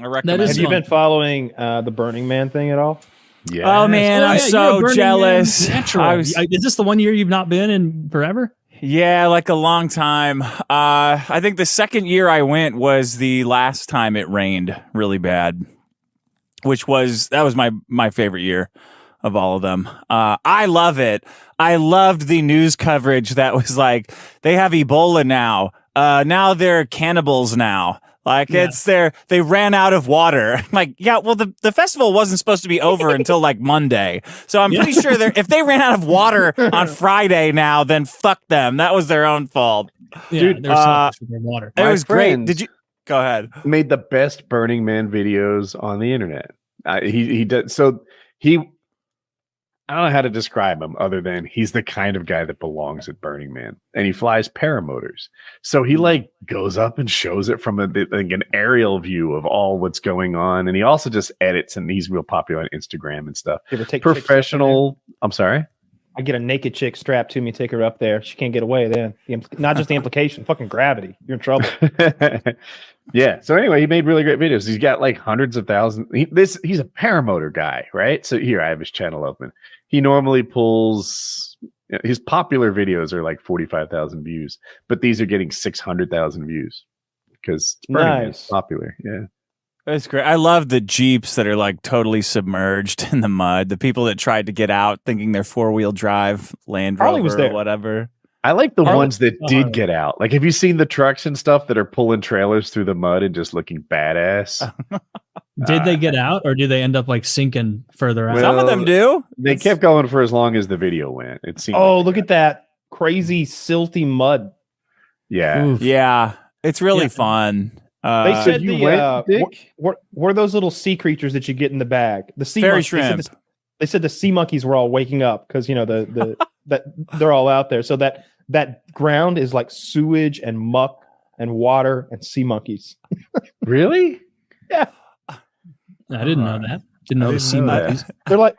I recommend. Have you been following the Burning Man thing at all? Yeah. Oh man, I'm so jealous. Is this the 1 year you've not been in forever? Yeah, like a long time. I think the second year I went was the last time it rained really bad, that was my favorite year of all of them. I love it. I loved the news coverage that was like, they have Ebola now. Now they're cannibals now. Like they ran out of water. Like, yeah, well, the festival wasn't supposed to be over until like Monday. So I'm pretty sure if they ran out of water on Friday now, then fuck them. That was their own fault. Yeah, dude, there's so much for their water. It was great. Did you go ahead? Made the best Burning Man videos on the internet. He did. So I don't know how to describe him other than he's the kind of guy that belongs at Burning Man, and he flies paramotors. So he like goes up and shows it from an aerial view of all what's going on. And he also just edits, and he's real popular on Instagram and stuff. Professional. I'm sorry. I get a naked chick strapped to me, take her up there. She can't get away then. Not just the implication, fucking gravity. You're in trouble. Yeah. So anyway, he made really great videos. He's got like hundreds of thousands. He's a paramotor guy, right? So here I have his channel open. He normally pulls his popular videos are like 45,000 views, but these are getting 600,000 views because it's popular. Yeah. That's great. I love the Jeeps that are like totally submerged in the mud. The people that tried to get out thinking they're 4-wheel drive Land Rover or whatever. I like the ones that did get out. Like, have you seen the trucks and stuff that are pulling trailers through the mud and just looking badass? Did they get out, or do they end up like sinking further out? Some of them do. They kept going for as long as the video went. It seemed. Oh, look at that crazy silty mud. Yeah. Oof. Yeah. It's really fun. They said were those little sea creatures that you get in the bag? The sea fairy monkeys, shrimp. They said the sea monkeys were all waking up because that they're all out there. So that ground is like sewage and muck and water and sea monkeys. Really? Yeah. I didn't know that. Didn't know the sea monkeys. They're like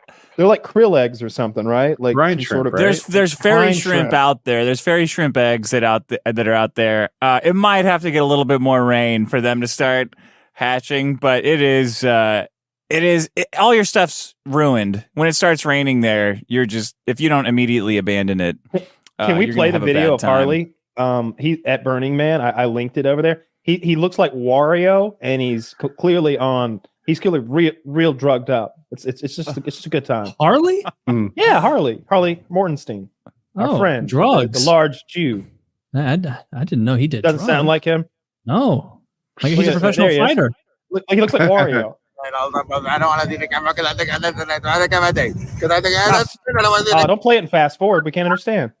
krill eggs or something, right? Like brine some shrimp, sort of. right? There's fairy shrimp out there. There's fairy shrimp eggs that are out there. It might have to get a little bit more rain for them to start hatching, but it is all your stuff's ruined when it starts raining there. You're just, if you don't immediately abandon it. Can we play the video of Harley? He at Burning Man. I linked it over there. He looks like Wario, and he's clearly real drugged up. It's just a good time. Harley? Yeah, Harley Mortenstein, our friend, drugs, the large Jew. I didn't know he did. Doesn't sound like him. No, like he's a professional fighter. He looks like Wario. Don't play it in fast forward. We can't understand.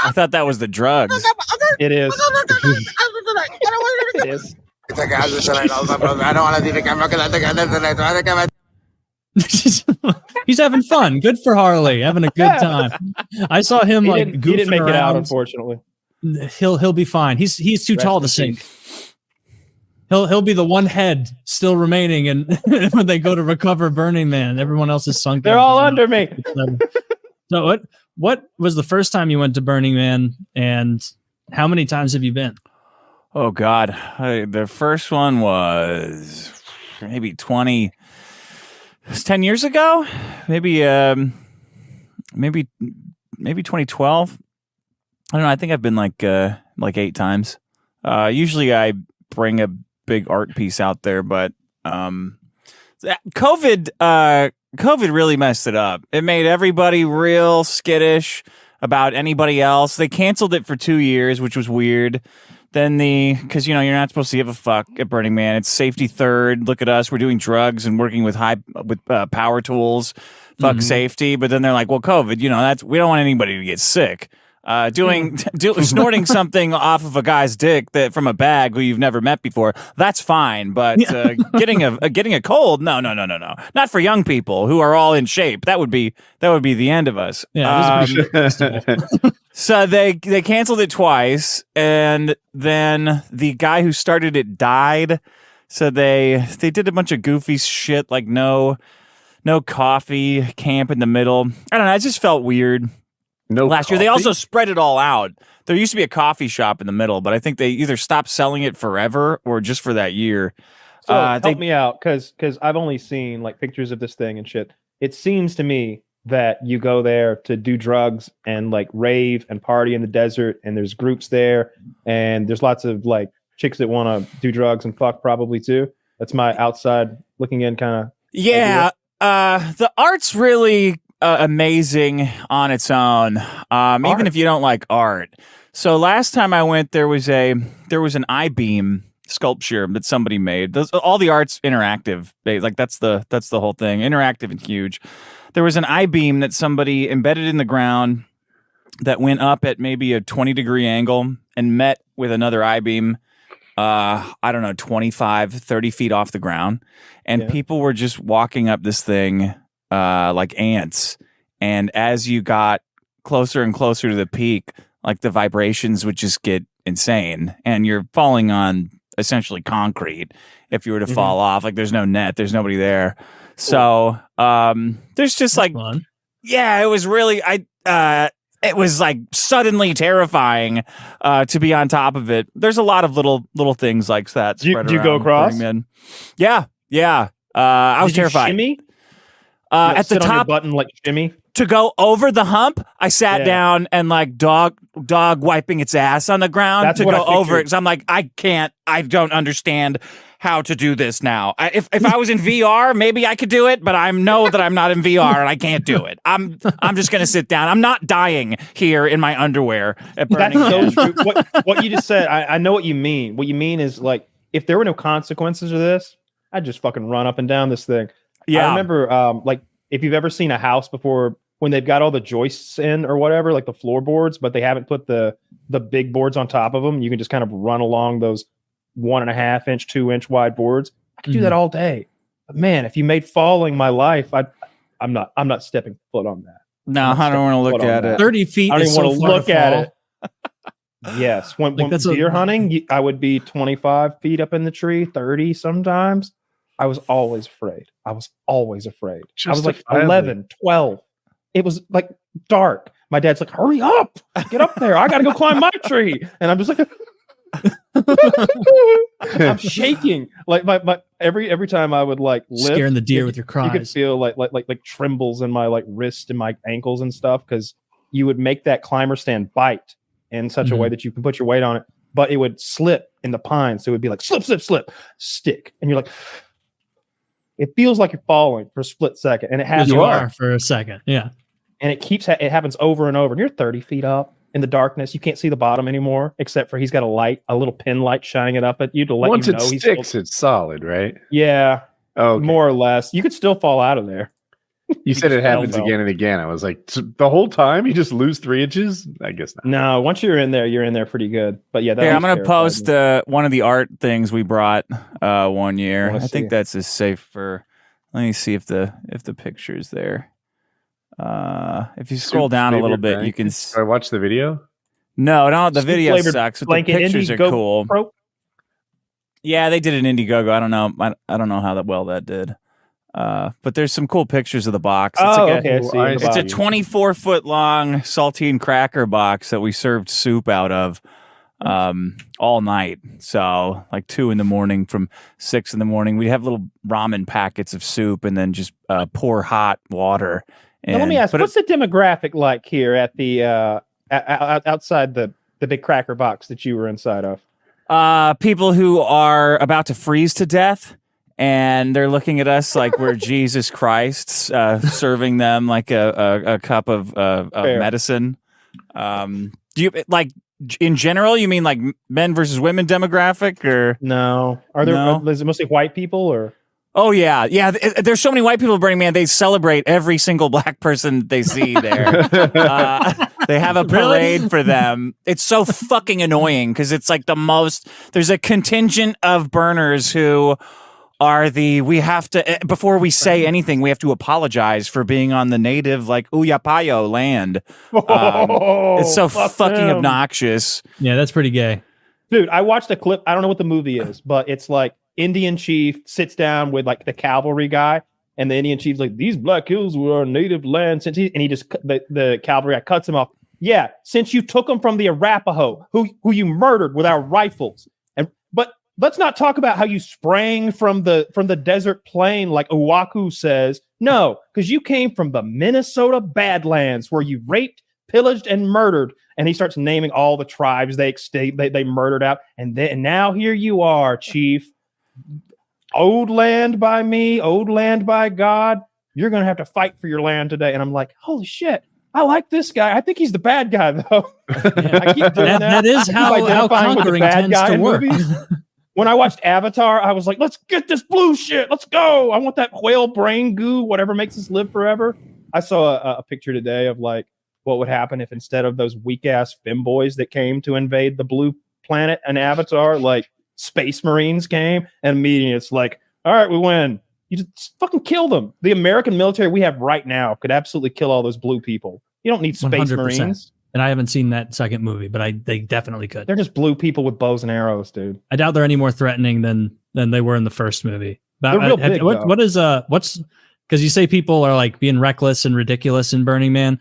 I thought that was the drugs. It is. It is. He's having fun. Good for Harley, having a good time. I saw him he like didn't make around. It out, unfortunately. He'll be fine. He's too tall to sink. He'll be the one head still remaining, and when they go to recover Burning Man, everyone else is sunk. They're all under me. So what was the first time you went to Burning Man, and how many times have you been? Oh God, the first one was maybe 10 years ago, maybe 2012. I don't know. I think I've been like 8 times. Usually I bring a big art piece out there, but COVID really messed it up. It made everybody real skittish about anybody else. They canceled it for 2 years, which was weird. Then because you're not supposed to give a fuck at Burning Man. It's safety third. Look at us, we're doing drugs and working with power tools. Fuck safety. But then they're like, well, COVID. We don't want anybody to get sick. Snorting something off of a guy's dick from a bag who you've never met before, that's fine. But getting a cold, no, not for young people who are all in shape. That would be the end of us. Yeah. So they canceled it twice, and then the guy who started it died. So they did a bunch of goofy shit like no coffee camp in the middle. I don't know. It just felt weird. Last year, they also spread it all out. There used to be a coffee shop in the middle, but I think they either stopped selling it forever or just for that year. So help me out, because I've only seen like pictures of this thing and shit. It seems to me that you go there to do drugs and like rave and party in the desert, and there's groups there, and there's lots of like chicks that want to do drugs and fuck probably too. That's my outside looking in kind of. Yeah, the art's really amazing on its own. Even if you don't like art. So last time I went, there was an I-beam sculpture that somebody made. All the art's interactive. Like that's the whole thing. Interactive and huge. There was an I-beam that somebody embedded in the ground that went up at maybe a 20-degree angle and met with another I-beam. I don't know, 25, 30 feet off the ground. And people were just walking up this thing like ants. And as you got closer and closer to the peak, like the vibrations would just get insane. And you're falling on essentially concrete if you were to fall off. Like there's no net, there's nobody there. So there's just like fun. Yeah, it was really it was like suddenly terrifying to be on top of it. There's a lot of little things like that. Do you go across? Yeah. I was terrified. Shimmy? At the sit on your top button like shimmy. to go over the hump. I sat down and like dog wiping its ass on the ground. That's to what go I over it figured. because I'm like, I don't understand how to do this now. If I was in VR, maybe I could do it, but I know that I'm not in VR and I can't do it. I'm just gonna sit down. I'm not dying here in my underwear at That's Burning so Man. true. What you just said, I know what you mean. What you mean is like, if there were no consequences of this, I'd just fucking run up and down this thing. Yeah. I remember, like, if you've ever seen a house before when they've got all the joists in or whatever, like the floorboards, but they haven't put the big boards on top of them, you can just kind of run along those 1.5 inch, 2 inch wide boards. I could do that all day. But man, if you made falling my life, I'm not stepping foot on that. No, I don't want to look at it. 30 feet. I don't is even so want to far look at fall. it. Yes, when that's deer hunting, I would be 25 feet up in the tree, 30 sometimes. I was always afraid. I was like 11, 12. It was like dark. My dad's like, "Hurry up, get up there! I gotta go climb my tree." And I'm just like, I'm shaking. Like my every time I would like lift, Scaring the deer with your you could cries. feel like trembles in my like wrist and my ankles and stuff, because you would make that climber stand bite in such a way that you can put your weight on it, but it would slip in the pine. So it would be like slip, stick. And you're like, it feels like you're falling for a split second. And it has You are for a second. Yeah. and it happens over and over. And you're 30 feet up in the darkness. You can't see the bottom anymore, except for he's got a little pin light shining it up at you to let Once you know it he's sticks, still, it's solid, right? yeah, Oh, more or less. You could still fall out of there. you said it just fell happens though. again and again. I was like, so the whole time you just lose 3 inches? I guess not. No, once you're in there pretty good. But yeah, that Here, I'm always gonna terrified post me. one of the art things we brought one year. wanna I think see. that's as safe for. Let me see if the picture's there. If you scroll Soup down a little flavored bit, you can. Do I watch the video? No, the Soup video flavored sucks, but the blanket pictures are Indiegogo cool. Pro. Yeah, they did an Indiegogo. I don't know. I don't know how that did. But there's some cool pictures of the box. It's Oh, like okay. I see. It's It's a Body. 24-foot long saltine cracker box that we served soup out of all night. So like 2 a.m. from 6 a.m. We'd have little ramen packets of soup and then just pour hot water. Now, let me ask, what's the demographic like here at the outside the big cracker box that you were inside of? People who are about to freeze to death. And they're looking at us like we're Jesus Christ, serving them like a cup of medicine. Do you like in general? You mean like men versus women demographic, or No. Is it mostly white people or? Oh yeah. There's so many white people at Burning Man. They celebrate every single black person they see there. They have a parade for them. It's so fucking annoying because it's like the most. There's a contingent of burners who are we have to, before we say anything, we have to apologize for being on the native, like, Uyapayo land. It's so fucking obnoxious. Yeah, that's pretty gay. Dude, I watched a clip. I don't know what the movie is, but it's like Indian chief sits down with like the cavalry guy, and the Indian chief's like, "These black hills were our native land," and he just, the cavalry guy cuts him off. Yeah, since you took them from the Arapaho, who you murdered with our rifles. But let's not talk about how you sprang from the desert plain like Oahu says. No, because you came from the Minnesota Badlands where you raped, pillaged, and murdered. And he starts naming all the tribes they murdered out. And now here you are, Chief. Old land by me, old land by God. You're going to have to fight for your land today. And I'm like, holy shit. I like this guy. I think he's the bad guy, though. I keep doing that is how conquering tends to work. When I watched Avatar, I was like, let's get this blue shit. Let's go. I want that whale brain goo, whatever makes us live forever. I saw a picture today of like what would happen if instead of those weak-ass femboys that came to invade the blue planet in Avatar, like Space Marines came, and immediately it's like, all right, we win. You just fucking kill them. The American military we have right now could absolutely kill all those blue people. You don't need Space 100%. Marines. And I haven't seen that second movie, but they definitely could. They're just blue people with bows and arrows, dude. I doubt they're any more threatening than they were in the first movie. But they're real big, what's because you say people are like being reckless and ridiculous in Burning Man.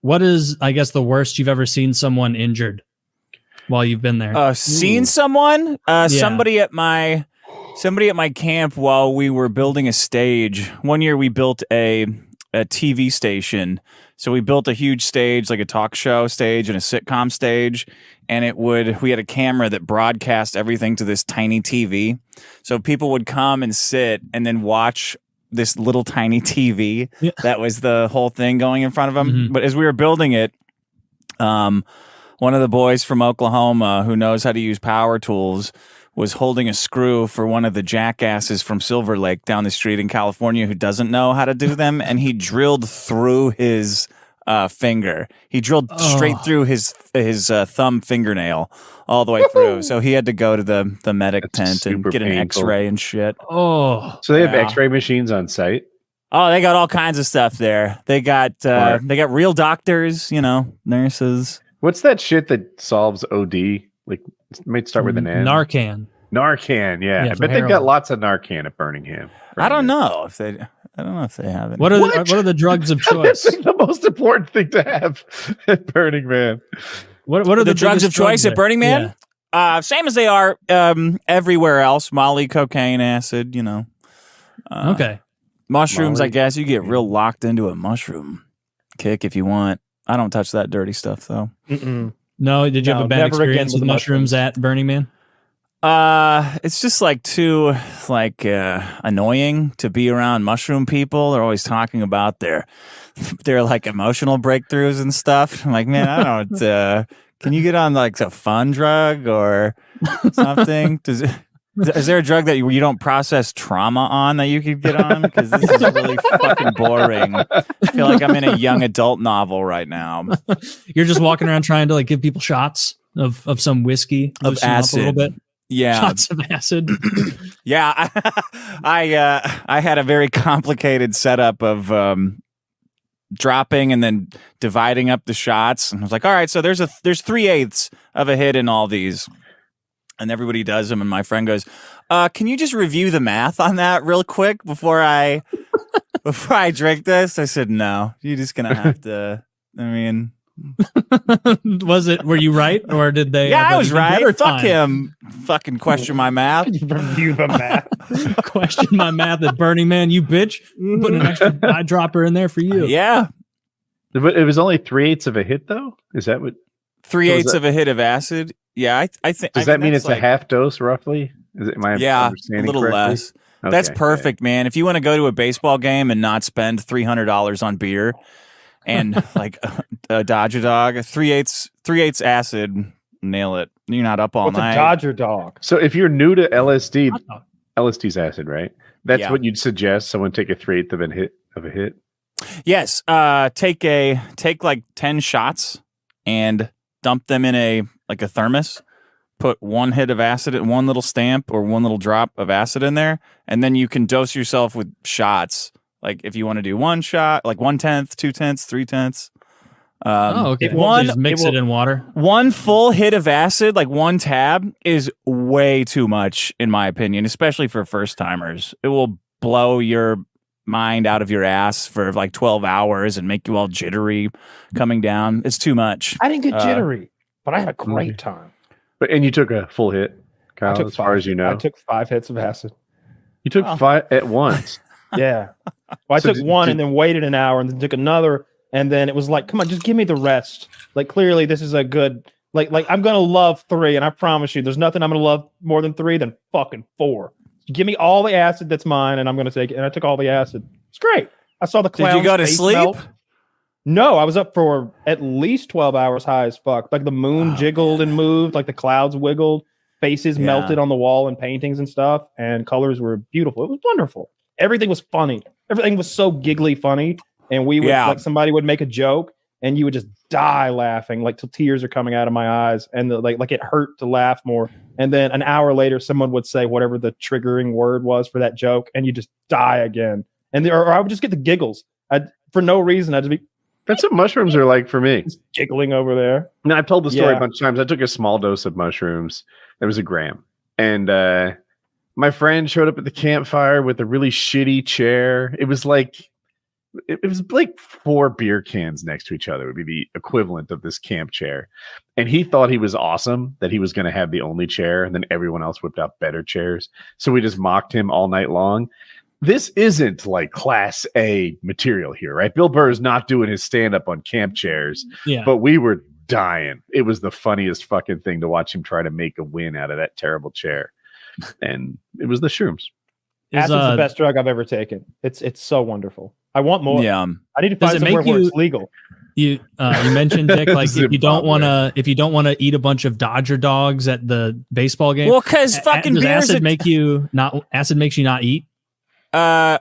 What is, I guess, the worst you've ever seen someone injured while you've been there? Seen someone? Somebody at my camp while we were building a stage. One year we built a TV station. So we built a huge stage, like a talk show stage and a sitcom stage, and we had a camera that broadcast everything to this tiny TV. So people would come and sit and then watch this little tiny TV. Yeah. That was the whole thing going in front of them. Mm-hmm. But as we were building it, one of the boys from Oklahoma who knows how to use power tools was holding a screw for one of the jackasses from Silver Lake down the street in California who doesn't know how to do them, and he drilled through his finger. He drilled straight through his thumb fingernail all the way through. So he had to go to the medic tent and get an X-ray and shit. So they have X-ray machines on site? Oh, they got all kinds of stuff there. They got real doctors, nurses. What's that shit that solves OD? Like, it might start with an N. Narcan, yeah. I bet they've got lots of Narcan at Birmingham. I don't know if they have it. What are the drugs of choice? That's the most important thing to have at Burning Man. What are the drugs of choice at Burning Man? Yeah. Same as they are everywhere else. Molly, cocaine, acid, okay. Mushrooms, Molly. I guess. You get real locked into a mushroom kick if you want. I don't touch that dirty stuff, though. Mm-mm. No, did you have a bad experience with mushrooms at Burning Man? It's just too annoying to be around mushroom people. They're always talking about their like emotional breakthroughs and stuff. I'm like, man, I don't. Can you get on like a fun drug or something? Is there a drug that you don't process trauma on that you could get on? Because this is really fucking boring. I feel like I'm in a young adult novel right now. You're just walking around trying to give people shots of some whiskey, of acid, a little bit. Yeah, shots of acid. Yeah, I had a very complicated setup of dropping and then dividing up the shots. And I was like, all right, so there's 3/8 of a hit in all these. And everybody does them, and my friend goes, "Can you just review the math on that real quick before I drink this?" I said, "No, you're just gonna have to." I mean, were you right, or did they? Yeah, I was right. Fuck him. Fucking question my math. Review the math. Question my math at Burning Man, you bitch. Put an extra eyedropper in there for you. Yeah, but it was only 3/8 of a hit, though. Is that what? 3/8 of a hit of acid. Yeah, I think. Does that mean it's a half dose, roughly? Am I understanding a little correctly? Less. Okay, that's perfect, man. If you want to go to a baseball game and not spend $300 on beer and like a Dodger dog, 3/8 acid, nail it. You're not up all What's night. A Dodger dog? So if you're new to LSD, LSD's acid, right? That's what you'd suggest. Someone take a 3/8 of a hit. Yes. Take like 10 shots and dump them in a thermos, put one hit of acid, one little stamp or one little drop of acid in there, and then you can dose yourself with shots. Like if you want to do one shot, like 1/10, 2/10, 3/10. Okay. Just mix it in water. One full hit of acid, like one tab, is way too much in my opinion, especially for first timers. It will blow your mind out of your ass for like 12 hours and make you all jittery coming down. It's too much. I didn't get jittery. But I had a great time. And you took a full hit. Kyle, as far as you know? I took 5 hits of acid. You took 5 at once. Yeah. Well, I took one and then waited an hour and then took another. And then it was like, come on, just give me the rest. Like, clearly this is a good, like I'm going to love 3. And I promise you, there's nothing I'm going to love more than 3 than fucking 4. Give me all the acid that's mine and I'm going to take it. And I took all the acid. It's great. I saw the clown's Did you go to face sleep? melt. No, I was up for at least 12 hours high as fuck. Like the moon jiggled and moved, like the clouds wiggled, faces melted on the wall and paintings and stuff, and colors were beautiful. It was wonderful. Everything was funny. Everything was so giggly funny. And we would like somebody would make a joke and you would just die laughing, like till tears are coming out of my eyes. And like it hurt to laugh more. And then an hour later, someone would say whatever the triggering word was for that joke, and you just die again. And or I would just get the giggles. For no reason. I'd just be. That's what mushrooms are like for me. Just giggling over there. Now, I've told the story a bunch of times. I took a small dose of mushrooms. It was a gram. And my friend showed up at the campfire with a really shitty chair. It was like 4 beer cans next to each other would be the equivalent of this camp chair. And he thought he was awesome, that he was going to have the only chair, and then everyone else whipped out better chairs. So we just mocked him all night long. This isn't like class A material here, right? Bill Burr is not doing his stand-up on camp chairs, but we were dying. It was the funniest fucking thing to watch him try to make a win out of that terrible chair. And it was the shrooms. Acid's the best drug I've ever taken. It's so wonderful. I want more. Yeah. I need to find somewhere where it's legal. You mentioned, Dick, like if you don't want to eat a bunch of Dodger dogs at the baseball game. Well, because fucking does beers acid makes you not eat. The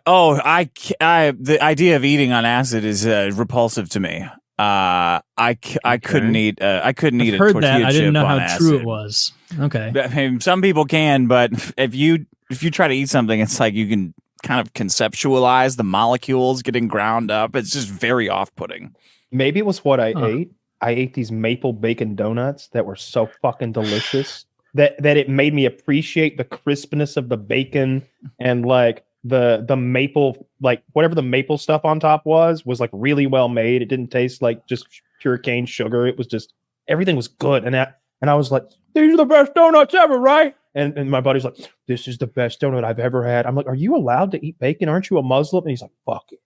idea of eating on acid is repulsive to me. I couldn't eat. I couldn't eat a tortilla chip. I didn't know how acid. true it was. Okay, I mean, some people can, but if you try to eat something, it's like you can kind of conceptualize the molecules getting ground up. It's just very off-putting. Maybe it was what I ate. I ate these maple bacon donuts that were so fucking delicious that it made me appreciate the crispness of the bacon and like the maple, like whatever the maple stuff on top was like really well made. It didn't taste like just pure cane sugar. It was just, everything was good. And I was like, these are the best donuts ever, right? And my buddy's like, this is the best donut I've ever had. I'm like, are you allowed to eat bacon? Aren't you a Muslim? And he's like, fuck it.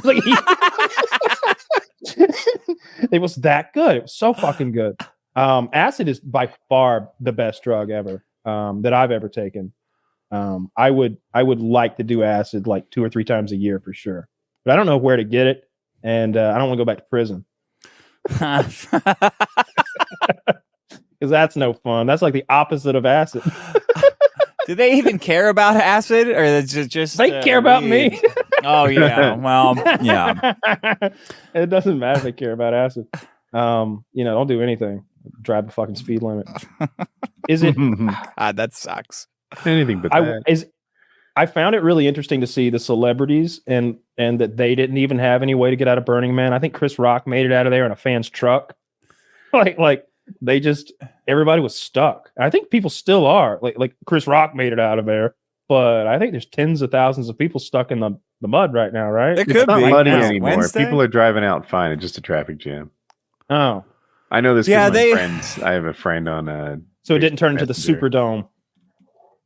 Like, it was that good. It was so fucking good. Acid is by far the best drug ever that I've ever taken. I would like to do acid like 2 or 3 times a year for sure, but I don't know where to get it, and I don't want to go back to prison because that's no fun. That's like the opposite of acid. Do they even care about acid, or is it just they care about me? Oh yeah, well yeah. It doesn't matter if they care about acid. Don't do anything. Drive the fucking speed limit. Is it? That sucks. Anything but that. I found it really interesting to see the celebrities and that they didn't even have any way to get out of Burning Man. I think Chris Rock made it out of there in a fan's truck. Like they just, everybody was stuck. I think people still are. Like Chris Rock made it out of there, but I think there's tens of thousands of people stuck in the mud right now, right? It could not be muddy anymore. Wednesday? People are driving out fine. It's just a traffic jam. Oh, I know this. Yeah, friends. I have a friend on. So it didn't turn into the Superdome.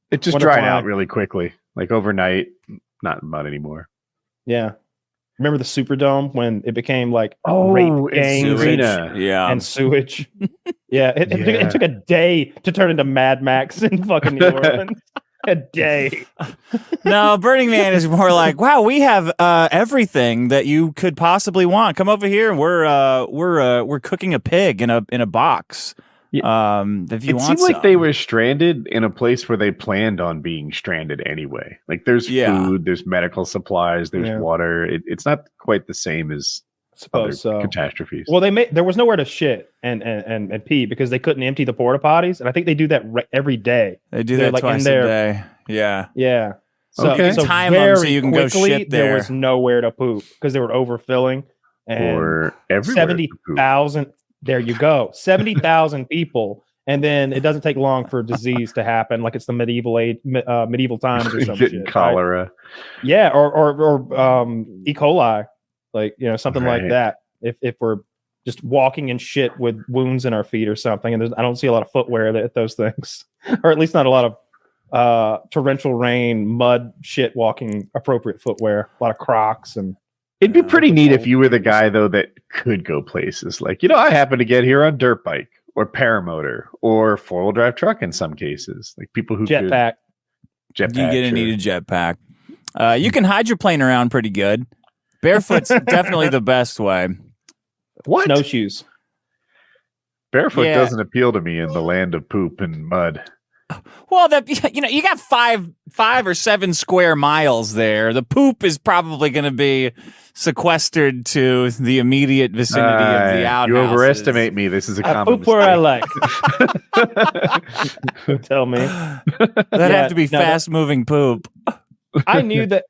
It just dried out really quickly, like overnight. Not mud anymore. Yeah, remember the Superdome when it became like rape gangs and sewage? Yeah, it took a day to turn into Mad Max in fucking New Orleans. A day. No, Burning Man is more like, wow, we have everything that you could possibly want. Come over here, and we're cooking a pig in a box. Yeah. If you it want, seemed like they were stranded in a place where they planned on being stranded anyway. Like there's food, there's medical supplies, there's water. It's not quite the same as other catastrophes. Well, there was nowhere to shit and pee because they couldn't empty the porta potties, and I think they do that every day. They do that like twice a day. Yeah, yeah. So, okay. so time them so you can go shit there. There was nowhere to poop because they were overfilling. Or everywhere. 70,000. There you go. 70,000 people. And then it doesn't take long for disease to happen. Like it's the medieval times or something. Cholera. Right? Yeah. Or E. coli, like, something like that. If we're just walking in shit with wounds in our feet or something. And I don't see a lot of footwear at those things. or at least not a lot of torrential rain, mud, shit walking appropriate footwear. A lot of Crocs and. It'd be pretty neat if you were the guy though that could go places. Like, I happen to get here on dirt bike or paramotor or 4-wheel drive truck in some cases. Like people who jetpack. You're gonna need a jetpack. You can hydroplane around pretty good. Barefoot's definitely the best way. What? Snowshoes. Barefoot doesn't appeal to me in the land of poop and mud. Well, you got 5 or 7 square miles there. The poop is probably going to be sequestered to the immediate vicinity of the outhouses. You overestimate me. This is a common poop where I like. Tell me. That'd have to be fast-moving poop. I knew that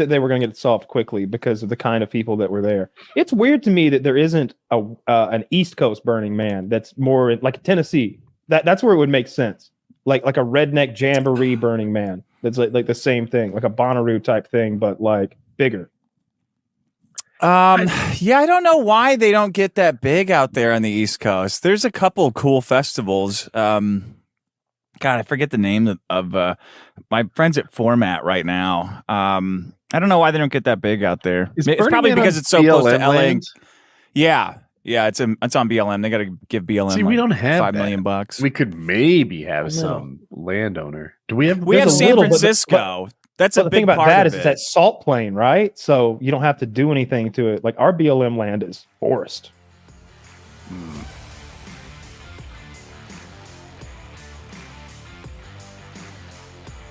they were going to get solved quickly because of the kind of people that were there. It's weird to me that there isn't an East Coast Burning Man that's more like Tennessee. That's where it would make sense. Like a redneck jamboree Burning Man. That's like the same thing, like a Bonnaroo type thing, but like bigger. I don't know why they don't get that big out there on the East Coast. There's a couple cool festivals. God, I forget the name of my friends at Format right now. I don't know why they don't get that big out there. It's probably because it's so close to LA. Lands? Yeah, it's on BLM. They got to give BLM. We don't have $5 million bucks. We could maybe have some landowner. Do we have? We have San Francisco. That's a big thing about part that of is it's that salt plain, right? So you don't have to do anything to it. Like our BLM land is forest.